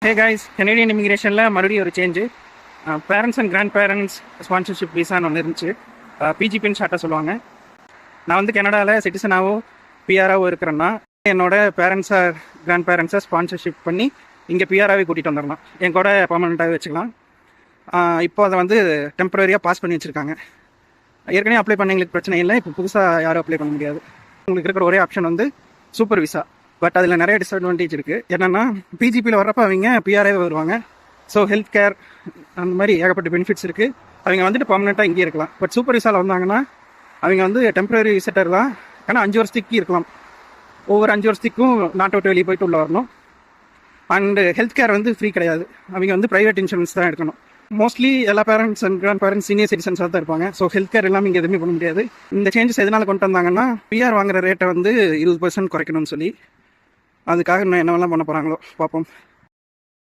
Hey guys, Canadian இமிகிரேஷனில் மறுபடியும் ஒரு change. Parents and grandparents sponsorship விசான்னு ஒன்று இருந்துச்சு. பிஜிபின்னு ஷார்ட்டாக சொல்லுவாங்க. நான் வந்து கனடாவில் சிட்டிசனாகவும் பிஆராகவும் இருக்கிறேன்னா என்னோட பேரண்ட்ஸை கிராண்ட் பேரண்ட்ஸை ஸ்பான்சர்ஷிப் பண்ணி இங்கே பிஆராகவே கூட்டிகிட்டு வந்துடலாம். என் கூட பர்மனெண்ட்டாகவே வச்சுக்கலாம். இப்போ அதை வந்து டெம்பரரியாக பாஸ் பண்ணி வச்சுருக்காங்க. ஏற்கனவே அப்ளை பண்ண எங்களுக்கு பிரச்சனை இல்லை. இப்போ புதுசாக யாரும் அப்ளை பண்ண முடியாது. உங்களுக்கு இருக்கிற ஒரே ஆப்ஷன் வந்து சூப்பர் விசா. பட் அதில் நிறைய டிஸ்அட்வான்டேஜ் இருக்குது. என்னென்னா பிஜிபியில் வர்றப்போ அவங்க பிஆர்ஏ வருவாங்க. ஸோ ஹெல்த் கேர் அந்த மாதிரி ஏகப்பட்ட பெனிஃபிட்ஸ் இருக்குது. அவங்க வந்துட்டு பர்மனெண்ட்டாக இங்கே இருக்கலாம். பட் சூப்பர் விசாவில் வந்தாங்கன்னா அவங்க வந்து டெம்பரரி விசிட்டர் தான். ஆனால் 5 வருஷத்துக்கு இருக்கலாம். ஒவ்வொரு 5 வருஷத்துக்கும் நாட் அவுட் வெளியே போயிட்டு உள்ள வரணும். அண்டு ஹெல்த் கேர் வந்து ஃப்ரீ கிடையாது. அவங்க வந்து ப்ரைவேட் இன்சூரன்ஸ் தான் எடுக்கணும். மோஸ்ட்லி எல்லா parents and grandparents senior சிட்டிசன்ஸாக தான் இருப்பாங்க. ஸோ ஹெல்த் கேர் எல்லாமே இங்கே எதுவுமே பண்ண முடியாது. இந்த சேஞ்சஸ் எதனால் கொண்டு வந்தாங்கன்னா பிஆர் வாங்குற ரேட்டை வந்து 20% குறைக்கணும்னு சொல்லி அதுக்காக இன்னும் என்னவெல்லாம் பண்ண போகிறாங்களோ பார்ப்போம்.